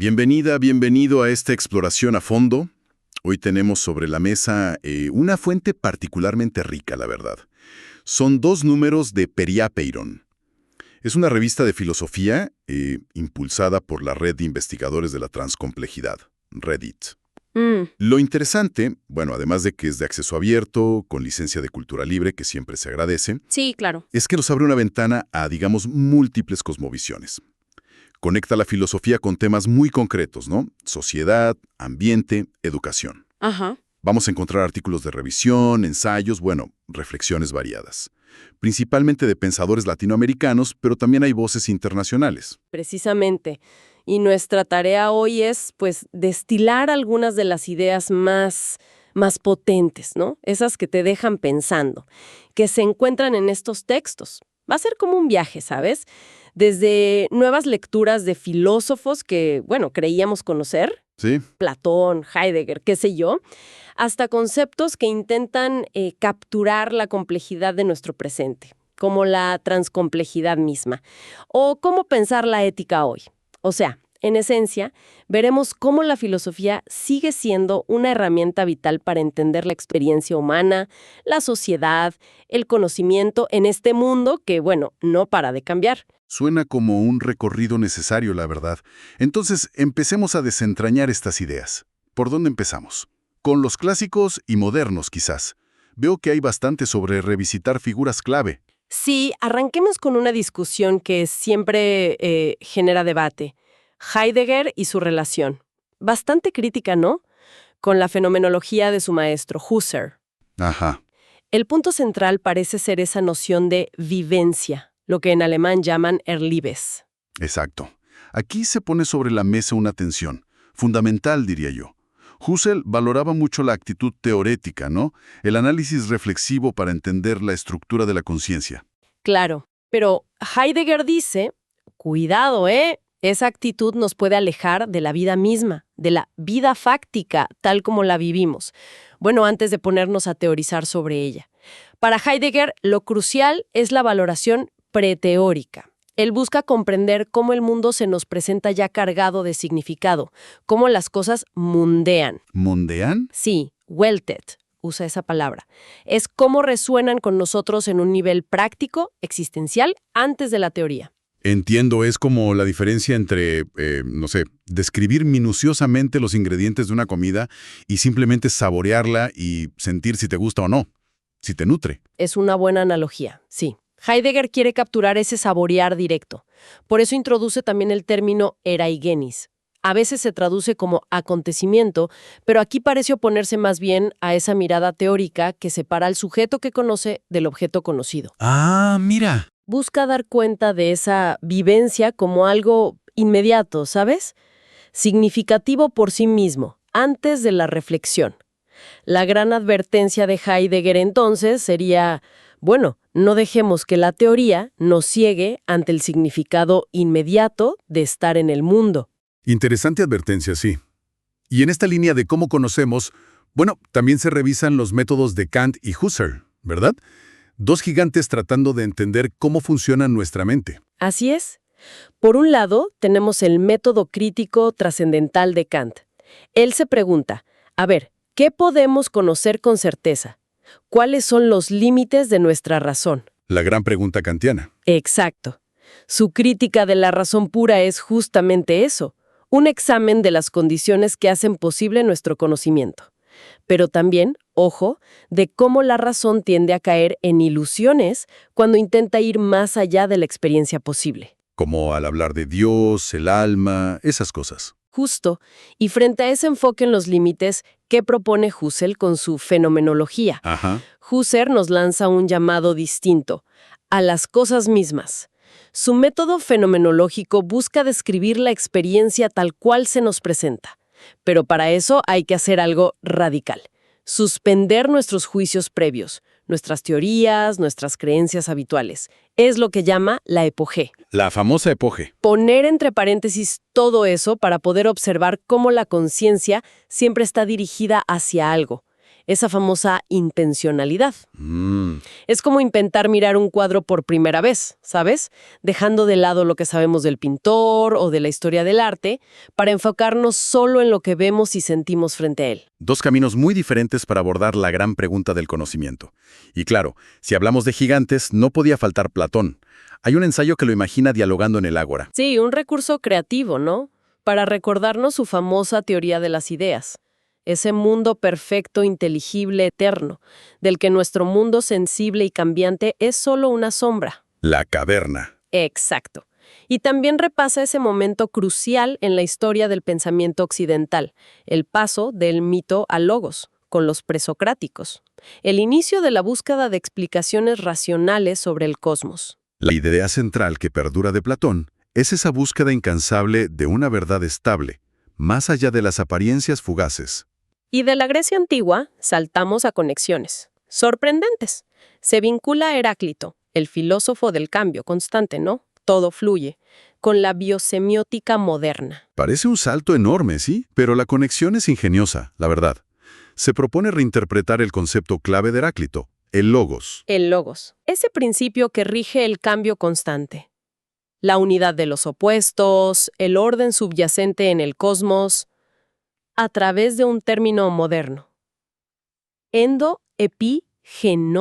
Bienvenida, bienvenido a esta exploración a fondo. Hoy tenemos sobre la mesa una fuente particularmente rica, la verdad. Son 2 números de Periapeiron. Es una revista de filosofía impulsada por la red de investigadores de la transcomplejidad, Reddit. Lo interesante, bueno, además de que es de acceso abierto, con licencia de cultura libre, que siempre se agradece, Sí, claro. es que nos abre una ventana a, digamos, múltiples cosmovisiones. Conecta la filosofía con temas muy concretos, ¿no? Sociedad, ambiente, educación. Ajá. Vamos a encontrar artículos de revisión, ensayos, bueno, reflexiones variadas. Principalmente de pensadores latinoamericanos, pero también hay voces internacionales. Precisamente. Y nuestra tarea hoy es, pues, destilar algunas de las ideas más potentes, ¿no? Esas que te dejan pensando, que se encuentran en estos textos. Va a ser como un viaje, ¿sabes? Desde nuevas lecturas de filósofos que, bueno, creíamos conocer, ¿Sí? Platón, Heidegger, qué sé yo, hasta conceptos que intentan capturar la complejidad de nuestro presente, como la transcomplejidad misma, o cómo pensar la ética hoy. O sea, en esencia, veremos cómo la filosofía sigue siendo una herramienta vital para entender la experiencia humana, la sociedad, el conocimiento en este mundo que, bueno, no para de cambiar. Suena como un recorrido necesario, la verdad. Entonces, empecemos a desentrañar estas ideas. ¿Por dónde empezamos? Con los clásicos y modernos, quizás. Veo que hay bastante sobre revisitar figuras clave. Sí, arranquemos con una discusión que siempre genera debate. Heidegger y su relación. Bastante crítica, ¿no? Con la fenomenología de su maestro, Husserl. Ajá, El punto central parece ser esa noción de vivencia, lo que en alemán llaman Erlebnis. exacto. Aquí se pone sobre la mesa una tensión, fundamental, diría yo. Husserl valoraba mucho la actitud teorética, ¿no? El análisis reflexivo para entender la estructura de la conciencia. Claro, pero Heidegger dice, cuidado, esa actitud nos puede alejar de la vida misma, de la vida fáctica, tal como la vivimos. Bueno, antes de ponernos a teorizar sobre ella. Para Heidegger, lo crucial es la valoración preteórica. Él busca comprender cómo el mundo se nos presenta ya cargado de significado, cómo las cosas mundean. ¿Mondean? Sí, Weltet usa esa palabra. Es cómo resuenan con nosotros en un nivel práctico, existencial, antes de la teoría. Entiendo, es como la diferencia entre, no sé, describir minuciosamente los ingredientes de una comida y simplemente saborearla y sentir si te gusta o no, si te nutre. Es una buena analogía, sí. Heidegger quiere capturar ese saborear directo. Por eso introduce también el término eraigenis. A veces se traduce como acontecimiento, pero aquí parece oponerse más bien a esa mirada teórica que separa al sujeto que conoce del objeto conocido. Ah, mira. Busca dar cuenta de esa vivencia como algo inmediato, ¿sabes? Significativo por sí mismo, antes de la reflexión. La gran advertencia de Heidegger entonces sería, bueno, no dejemos que la teoría nos ciegue ante el significado inmediato de estar en el mundo. Interesante advertencia, sí. Y en esta línea de cómo conocemos, bueno, también se revisan los métodos de Kant y Husserl, ¿verdad? 2 gigantes tratando de entender cómo funciona nuestra mente. Así es. Por un lado, tenemos el método crítico trascendental de Kant. Él se pregunta, a ver, ¿qué podemos conocer con certeza? ¿Cuáles son los límites de nuestra razón? La gran pregunta kantiana. Exacto. Su crítica de la razón pura es justamente eso, un examen de las condiciones que hacen posible nuestro conocimiento. Pero también, ojo, de cómo la razón tiende a caer en ilusiones cuando intenta ir más allá de la experiencia posible. Como al hablar de Dios, el alma, esas cosas. Justo. Y frente a ese enfoque en los límites, ¿qué propone Husserl con su fenomenología? Ajá. Husserl nos lanza un llamado distinto, a las cosas mismas. Su método fenomenológico busca describir la experiencia tal cual se nos presenta. Pero para eso hay que hacer algo radical. Suspender nuestros juicios previos, nuestras teorías, nuestras creencias habituales. Es lo que llama la epogé. La famosa epoge. Poner entre paréntesis todo eso para poder observar cómo la conciencia siempre está dirigida hacia algo. esa famosa intencionalidad. Mm, Es como intentar mirar un cuadro por primera vez, ¿sabes? Dejando de lado lo que sabemos del pintor o de la historia del arte para enfocarnos solo en lo que vemos y sentimos frente a él. Dos caminos muy diferentes para abordar la gran pregunta del conocimiento. Y claro, si hablamos de gigantes, no podía faltar Platón. Hay un ensayo que lo imagina dialogando en el ágora. Sí, un recurso creativo, ¿no? Para recordarnos su famosa teoría de las ideas. Ese mundo perfecto, inteligible, eterno, del que nuestro mundo sensible y cambiante es solo una sombra. La caverna. Exacto. Y también repasa ese momento crucial en la historia del pensamiento occidental, el paso del mito al logos, con los presocráticos, el inicio de la búsqueda de explicaciones racionales sobre el cosmos. La idea central que perdura de Platón es esa búsqueda incansable de una verdad estable, más allá de las apariencias fugaces. Y de la Grecia antigua saltamos a conexiones sorprendentes. Se vincula a Heráclito, el filósofo del cambio constante, ¿no? Todo fluye, con la biosemiótica moderna. Parece un salto enorme, ¿sí? Pero la conexión es ingeniosa, la verdad. Se propone reinterpretar el concepto clave de Heráclito, el logos. El logos, ese principio que rige el cambio constante. La unidad de los opuestos, el orden subyacente en el cosmos, a través de un término moderno.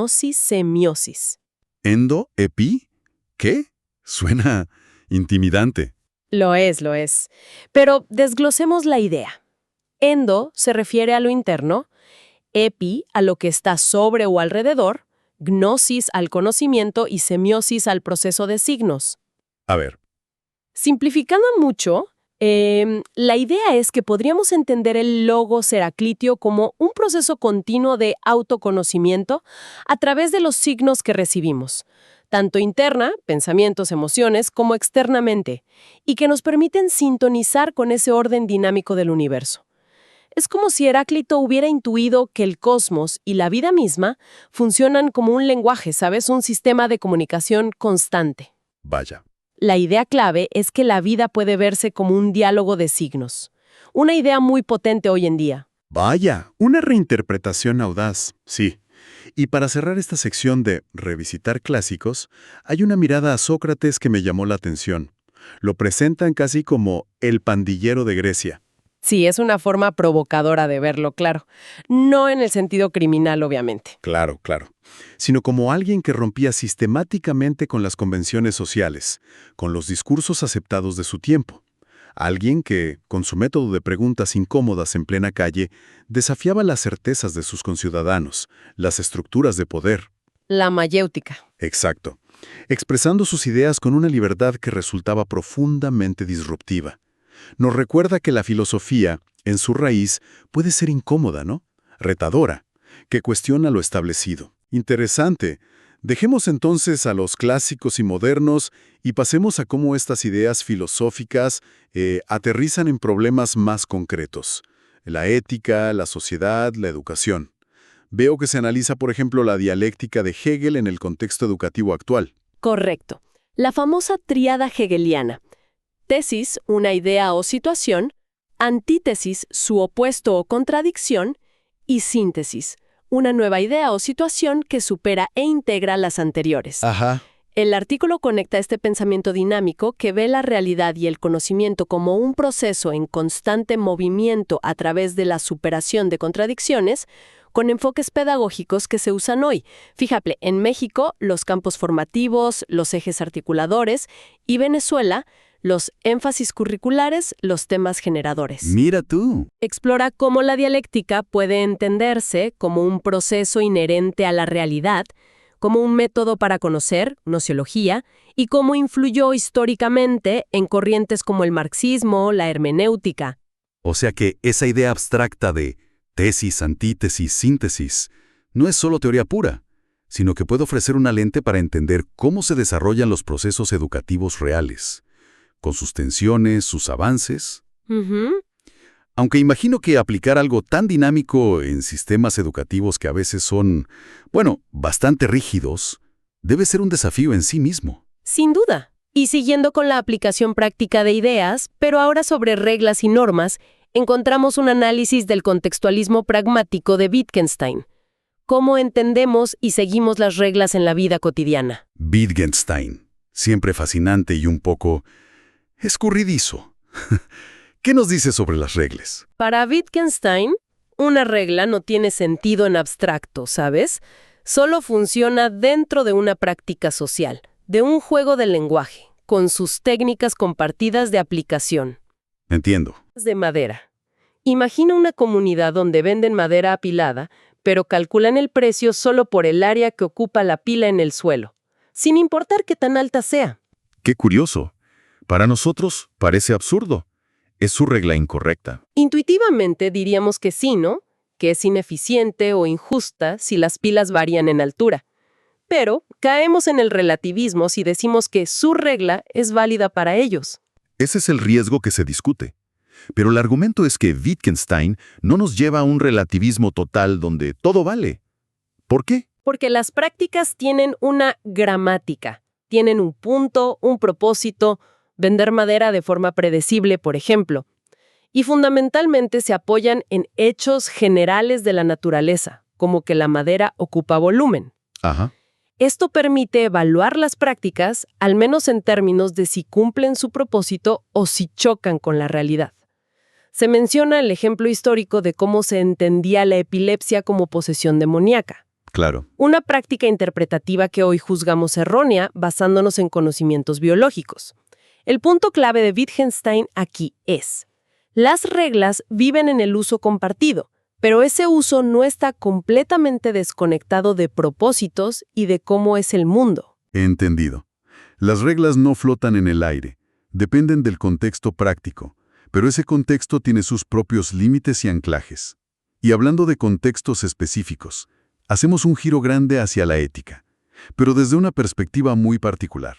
Endo-epi-genosis-semiosis. ¿Endo? ¿Epi? ¿Qué? Suena intimidante. Lo es. Pero desglosemos la idea. Endo se refiere a lo interno, epi a lo que está sobre o alrededor, gnosis al conocimiento y semiosis al proceso de signos. A ver, Simplificando mucho, la idea es que podríamos entender el logos heraclitio como un proceso continuo de autoconocimiento a través de los signos que recibimos, tanto interna, pensamientos, emociones, como externamente, y que nos permiten sintonizar con ese orden dinámico del universo. Es como si Heráclito hubiera intuido que el cosmos y la vida misma funcionan como un lenguaje, ¿sabes? Un sistema de comunicación constante. vaya. La idea clave es que la vida puede verse como un diálogo de signos. Una idea muy potente hoy en día. Vaya, una reinterpretación audaz, sí. Y para cerrar esta sección de revisitar clásicos, hay una mirada a Sócrates que me llamó la atención. Lo presentan casi como el pandillero de Grecia. Sí, es una forma provocadora de verlo, claro. No en el sentido criminal, obviamente. Claro, sino como alguien que rompía sistemáticamente con las convenciones sociales, con los discursos aceptados de su tiempo. Alguien que, con su método de preguntas incómodas en plena calle, desafiaba las certezas de sus conciudadanos, las estructuras de poder. La mayéutica. Exacto. Expresando sus ideas con una libertad que resultaba profundamente disruptiva. Nos recuerda que la filosofía, en su raíz, puede ser incómoda, ¿no? Retadora, que cuestiona lo establecido. Interesante. Dejemos entonces a los clásicos y modernos y pasemos a cómo estas ideas filosóficas aterrizan en problemas más concretos. La ética, la sociedad, la educación. Veo que se analiza, por ejemplo, la dialéctica de Hegel en el contexto educativo actual. Correcto. La famosa tríada hegeliana. Tesis, una idea o situación, antítesis, su opuesto o contradicción, y síntesis, una nueva idea o situación que supera e integra las anteriores. Ajá. El artículo conecta este pensamiento dinámico que ve la realidad y el conocimiento como un proceso en constante movimiento a través de la superación de contradicciones, con enfoques pedagógicos que se usan hoy. Fíjate, en México, los campos formativos, los ejes articuladores, y Venezuela, los énfasis curriculares, los temas generadores. Mira tú. Explora cómo la dialéctica puede entenderse como un proceso inherente a la realidad, como un método para conocer, nociología, y cómo influyó históricamente en corrientes como el marxismo, la hermenéutica. O sea que esa idea abstracta de tesis, antítesis, síntesis, no es solo teoría pura, sino que puede ofrecer una lente para entender cómo se desarrollan los procesos educativos reales, con sus tensiones, sus avances. Aunque imagino que aplicar algo tan dinámico en sistemas educativos que a veces son, bastante rígidos, debe ser un desafío en sí mismo. Sin duda. Y siguiendo con la aplicación práctica de ideas, pero ahora sobre reglas y normas, encontramos un análisis del contextualismo pragmático de Wittgenstein. Cómo entendemos y seguimos las reglas en la vida cotidiana. Wittgenstein, siempre fascinante y un poco escurridizo. ¿Qué nos dice sobre las reglas? Para Wittgenstein, una regla no tiene sentido en abstracto, ¿sabes? Solo funciona dentro de una práctica social, de un juego del lenguaje, con sus técnicas compartidas de aplicación. Entiendo. De madera. Imagina una comunidad donde venden madera apilada, pero calculan el precio solo por el área que ocupa la pila en el suelo, sin importar qué tan alta sea. Qué curioso. Para nosotros parece absurdo. Es su regla incorrecta. Intuitivamente diríamos que sí, ¿no? Que es ineficiente o injusta si las pilas varían en altura. Pero caemos en el relativismo si decimos que su regla es válida para ellos. Ese es el riesgo que se discute. Pero el argumento es que Wittgenstein no nos lleva a un relativismo total donde todo vale. ¿Por qué? Porque las prácticas tienen una gramática, tienen un punto, un propósito, vender madera de forma predecible, por ejemplo, y fundamentalmente se apoyan en hechos generales de la naturaleza, como que la madera ocupa volumen. Ajá. Esto permite evaluar las prácticas, al menos en términos de si cumplen su propósito o si chocan con la realidad. Se menciona el ejemplo histórico de cómo se entendía la epilepsia como posesión demoníaca. Claro. Una práctica interpretativa que hoy juzgamos errónea basándonos en conocimientos biológicos. El punto clave de Wittgenstein aquí es: las reglas viven en el uso compartido, pero ese uso no está completamente desconectado de propósitos y de cómo es el mundo. Entendido. Las reglas no flotan en el aire, dependen del contexto práctico, pero ese contexto tiene sus propios límites y anclajes. Y hablando de contextos específicos, hacemos un giro grande hacia la ética, pero desde una perspectiva muy particular.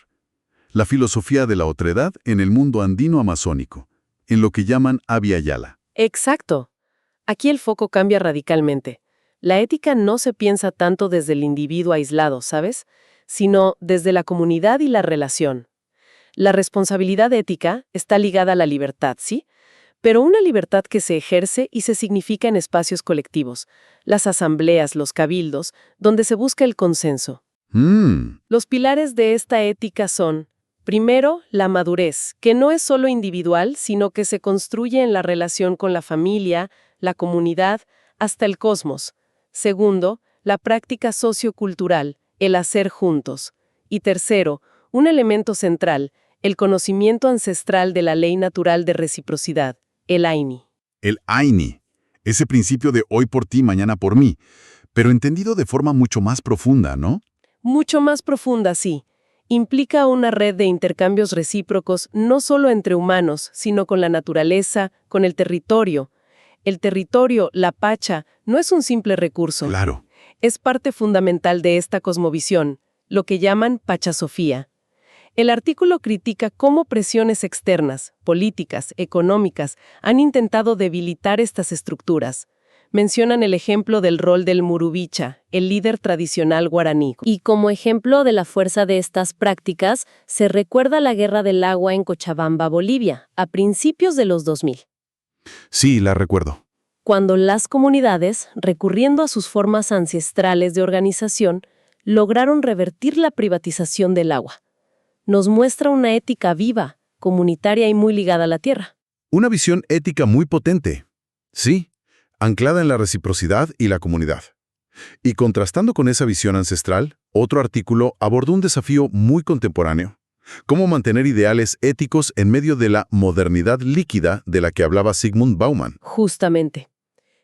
La filosofía de la otredad en el mundo andino-amazónico, en lo que llaman Abya Yala. Exacto. Aquí el foco cambia radicalmente. La ética no se piensa tanto desde el individuo aislado, ¿sabes? Sino desde la comunidad y la relación. La responsabilidad ética está ligada a la libertad, ¿sí? Pero una libertad que se ejerce y se significa en espacios colectivos, las asambleas, los cabildos, donde se busca el consenso. Los pilares de esta ética son: primero, la madurez, que no es solo individual, sino que se construye en la relación con la familia, la comunidad, hasta el cosmos. Segundo, la práctica sociocultural, el hacer juntos. Y tercero, un elemento central, el conocimiento ancestral de la ley natural de reciprocidad, el Aini. El Aini, ese principio de hoy por ti, mañana por mí, pero entendido de forma mucho más profunda, ¿no? Mucho más profunda, sí. Implica una red de intercambios recíprocos no solo entre humanos, sino con la naturaleza, con el territorio. El territorio, la pacha, no es un simple recurso. Claro. Es parte fundamental de esta cosmovisión, lo que llaman pachasofía. El artículo critica cómo presiones externas, políticas, económicas, han intentado debilitar estas estructuras. Mencionan el ejemplo del rol del Murubicha, el líder tradicional guaraní. Y como ejemplo de la fuerza de estas prácticas, se recuerda la Guerra del Agua en Cochabamba, Bolivia, a principios de los 2000. Sí, la recuerdo. Cuando las comunidades, recurriendo a sus formas ancestrales de organización, lograron revertir la privatización del agua. Nos muestra una ética viva, comunitaria y muy ligada a la tierra. Una visión ética muy potente. Sí, anclada en la reciprocidad y la comunidad. Y contrastando con esa visión ancestral, otro artículo abordó un desafío muy contemporáneo: cómo mantener ideales éticos en medio de la modernidad líquida de la que hablaba Zygmunt Bauman. Justamente.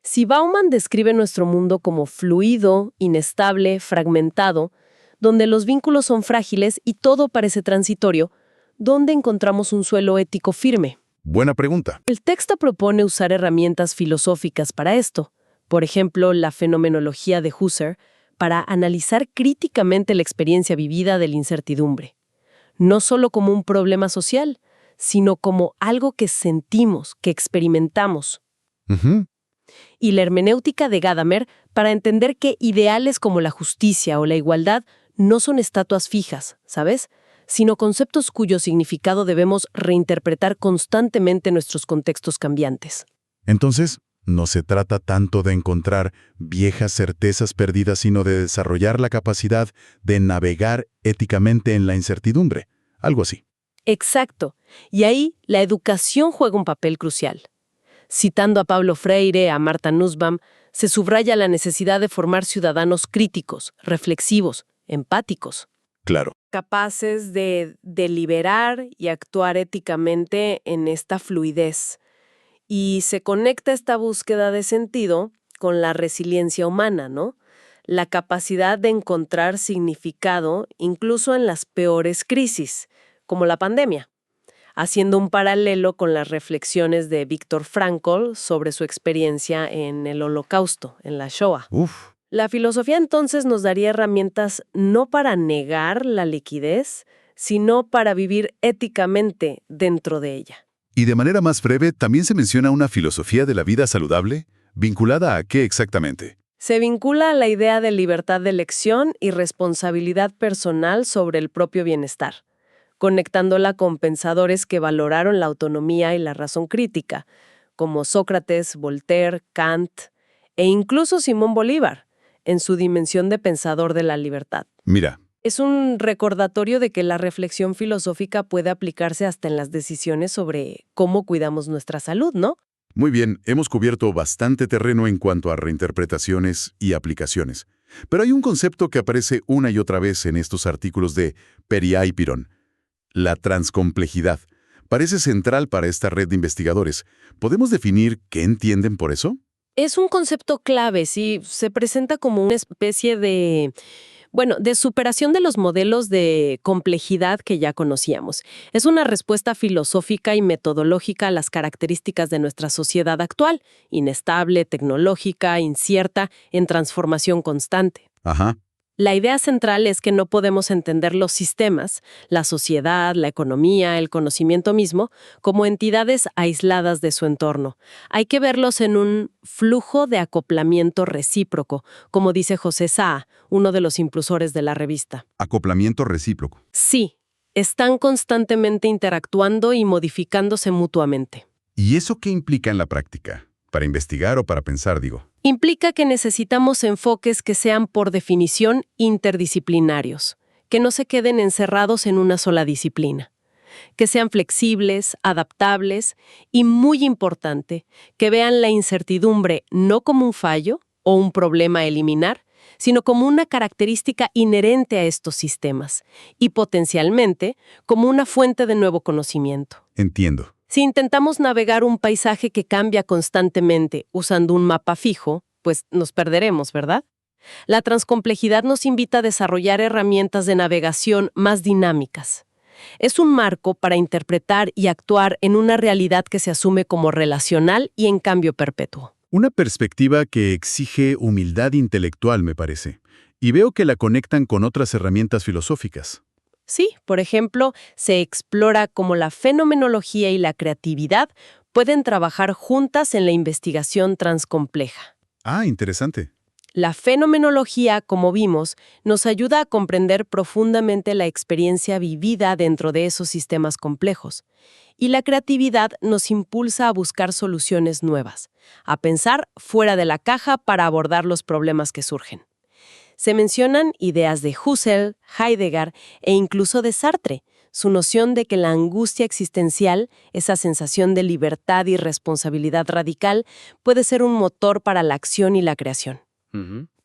Si Bauman describe nuestro mundo como fluido, inestable, fragmentado, donde los vínculos son frágiles y todo parece transitorio, ¿dónde encontramos un suelo ético firme? Buena pregunta. El texto propone usar herramientas filosóficas para esto, por ejemplo, la fenomenología de Husserl, para analizar críticamente la experiencia vivida de la incertidumbre. No solo como un problema social, sino como algo que sentimos, que experimentamos. Y la hermenéutica de Gadamer para entender que ideales como la justicia o la igualdad no son estatuas fijas, ¿sabes?, sino conceptos cuyo significado debemos reinterpretar constantemente en nuestros contextos cambiantes. Entonces, no se trata tanto de encontrar viejas certezas perdidas, sino de desarrollar la capacidad de navegar éticamente en la incertidumbre. Algo así. Exacto. Y ahí la educación juega un papel crucial. Citando a Pablo Freire, a Martha Nussbaum, se subraya la necesidad de formar ciudadanos críticos, reflexivos, empáticos. Claro. Capaces de deliberar y actuar éticamente en esta fluidez. Y se conecta esta búsqueda de sentido con la resiliencia humana, ¿no? La capacidad de encontrar significado incluso en las peores crisis, como la pandemia, haciendo un paralelo con las reflexiones de Viktor Frankl sobre su experiencia en el Holocausto, en la Shoah. Uf. La filosofía entonces nos daría herramientas no para negar la liquidez, sino para vivir éticamente dentro de ella. Y de manera más breve, también se menciona una filosofía de la vida saludable, ¿vinculada a qué exactamente? Se vincula a la idea de libertad de elección y responsabilidad personal sobre el propio bienestar, conectándola con pensadores que valoraron la autonomía y la razón crítica, como Sócrates, Voltaire, Kant e incluso Simón Bolívar, en su dimensión de pensador de la libertad. Mira. Es un recordatorio de que la reflexión filosófica puede aplicarse hasta en las decisiones sobre cómo cuidamos nuestra salud, ¿no? Muy bien, hemos cubierto bastante terreno en cuanto a reinterpretaciones y aplicaciones. Pero hay un concepto que aparece una y otra vez en estos artículos de Periapeiron: la transcomplejidad. Parece central para esta red de investigadores. ¿Podemos definir qué entienden por eso? Es un concepto clave, sí. Se presenta como una especie de superación de los modelos de complejidad que ya conocíamos. Es una respuesta filosófica y metodológica a las características de nuestra sociedad actual, inestable, tecnológica, incierta, en transformación constante. Ajá. La idea central es que no podemos entender los sistemas, la sociedad, la economía, el conocimiento mismo, como entidades aisladas de su entorno. Hay que verlos en un flujo de acoplamiento recíproco, como dice José Saa, uno de los impulsores de la revista. Acoplamiento recíproco. Sí, están constantemente interactuando y modificándose mutuamente. ¿Y eso qué implica en la práctica? Para investigar o para pensar, digo. Implica que necesitamos enfoques que sean, por definición, interdisciplinarios, que no se queden encerrados en una sola disciplina, que sean flexibles, adaptables y, muy importante, que vean la incertidumbre no como un fallo o un problema a eliminar, sino como una característica inherente a estos sistemas y, potencialmente, como una fuente de nuevo conocimiento. Entiendo. Si intentamos navegar un paisaje que cambia constantemente usando un mapa fijo, pues nos perderemos, ¿verdad? La transcomplejidad nos invita a desarrollar herramientas de navegación más dinámicas. Es un marco para interpretar y actuar en una realidad que se asume como relacional y en cambio perpetuo. Una perspectiva que exige humildad intelectual, me parece. Y veo que la conectan con otras herramientas filosóficas. Sí, por ejemplo, se explora cómo la fenomenología y la creatividad pueden trabajar juntas en la investigación transcompleja. Ah, interesante. La fenomenología, como vimos, nos ayuda a comprender profundamente la experiencia vivida dentro de esos sistemas complejos. Y la creatividad nos impulsa a buscar soluciones nuevas, a pensar fuera de la caja para abordar los problemas que surgen. Se mencionan ideas de Husserl, Heidegger e incluso de Sartre, su noción de que la angustia existencial, esa sensación de libertad y responsabilidad radical, puede ser un motor para la acción y la creación.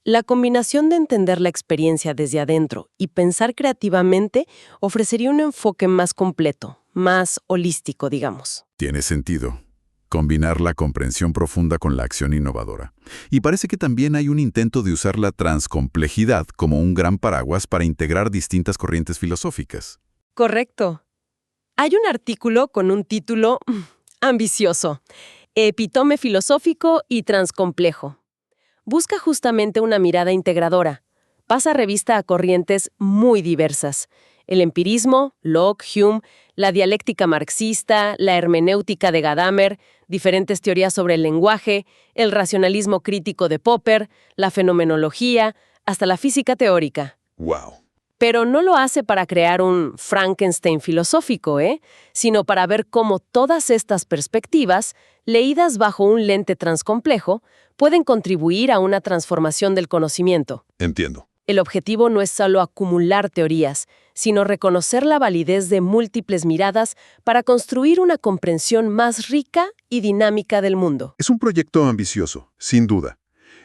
La combinación de entender la experiencia desde adentro y pensar creativamente ofrecería un enfoque más completo, más holístico, digamos. Tiene sentido. Combinar la comprensión profunda con la acción innovadora. Y parece que también hay un intento de usar la transcomplejidad como un gran paraguas para integrar distintas corrientes filosóficas. Correcto. Hay un artículo con un título ambicioso: Epitome filosófico y transcomplejo. Busca justamente una mirada integradora. Pasa revista a corrientes muy diversas: el empirismo, Locke, Hume, la dialéctica marxista, la hermenéutica de Gadamer, diferentes teorías sobre el lenguaje, el racionalismo crítico de Popper, la fenomenología, hasta la física teórica. ¡Wow! Pero no lo hace para crear un Frankenstein filosófico, sino para ver cómo todas estas perspectivas, leídas bajo un lente transcomplejo, pueden contribuir a una transformación del conocimiento. Entiendo. El objetivo no es solo acumular teorías, sino reconocer la validez de múltiples miradas para construir una comprensión más rica y dinámica del mundo. Es un proyecto ambicioso, sin duda.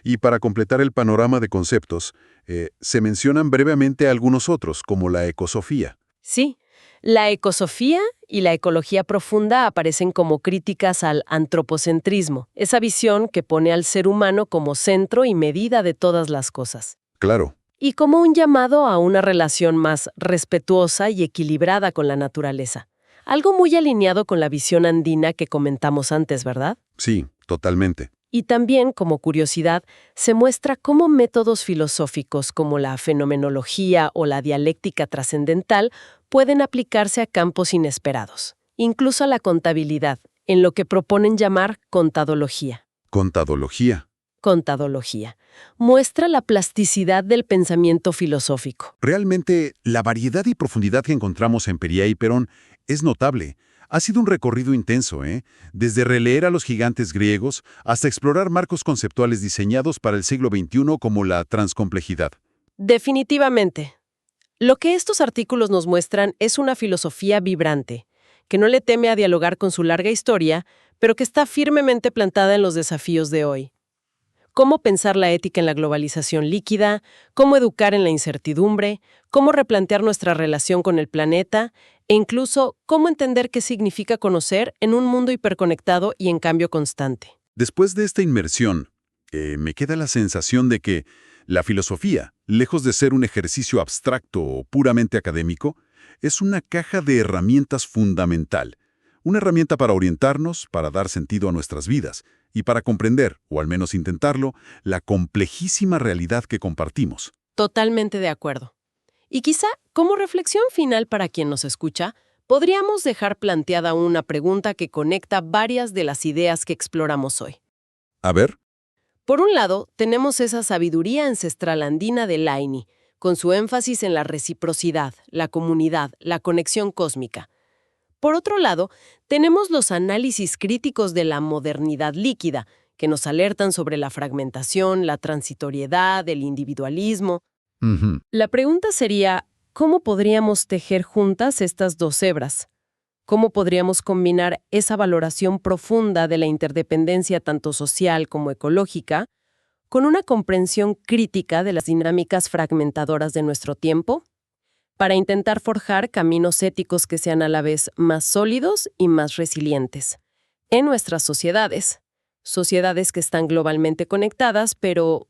Y para completar el panorama de conceptos, se mencionan brevemente algunos otros, como la ecosofía. Sí, la ecosofía y la ecología profunda aparecen como críticas al antropocentrismo, esa visión que pone al ser humano como centro y medida de todas las cosas. Claro. Y como un llamado a una relación más respetuosa y equilibrada con la naturaleza. Algo muy alineado con la visión andina que comentamos antes, ¿verdad? Sí, totalmente. Y también, como curiosidad, se muestra cómo métodos filosóficos como la fenomenología o la dialéctica trascendental pueden aplicarse a campos inesperados, incluso a la contabilidad, en lo que proponen llamar contadología. Contadología. Contadología. Muestra la plasticidad del pensamiento filosófico. Realmente, la variedad y profundidad que encontramos en Peria y Perón es notable. Ha sido un recorrido intenso, Desde releer a los gigantes griegos hasta explorar marcos conceptuales diseñados para el siglo XXI como la transcomplejidad. Definitivamente. Lo que estos artículos nos muestran es una filosofía vibrante, que no le teme a dialogar con su larga historia, pero que está firmemente plantada en los desafíos de hoy. Cómo pensar la ética en la globalización líquida, cómo educar en la incertidumbre, cómo replantear nuestra relación con el planeta, e incluso cómo entender qué significa conocer en un mundo hiperconectado y en cambio constante. Después de esta inmersión, me queda la sensación de que la filosofía, lejos de ser un ejercicio abstracto o puramente académico, es una caja de herramientas fundamental. Una herramienta para orientarnos, para dar sentido a nuestras vidas y para comprender, o al menos intentarlo, la complejísima realidad que compartimos. Totalmente de acuerdo. Y quizá, como reflexión final para quien nos escucha, podríamos dejar planteada una pregunta que conecta varias de las ideas que exploramos hoy. A ver. Por un lado, tenemos esa sabiduría ancestral andina de Laini, con su énfasis en la reciprocidad, la comunidad, la conexión cósmica. Por otro lado, tenemos los análisis críticos de la modernidad líquida, que nos alertan sobre la fragmentación, la transitoriedad, el individualismo. La pregunta sería, ¿cómo podríamos tejer juntas estas dos hebras? ¿Cómo podríamos combinar esa valoración profunda de la interdependencia tanto social como ecológica con una comprensión crítica de las dinámicas fragmentadoras de nuestro tiempo, para intentar forjar caminos éticos que sean a la vez más sólidos y más resilientes en nuestras sociedades? Sociedades que están globalmente conectadas, pero,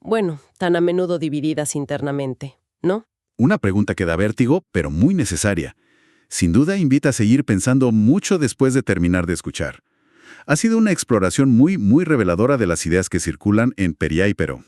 tan a menudo divididas internamente, ¿no? Una pregunta que da vértigo, pero muy necesaria. Sin duda invita a seguir pensando mucho después de terminar de escuchar. Ha sido una exploración muy reveladora de las ideas que circulan en Peria y Perón.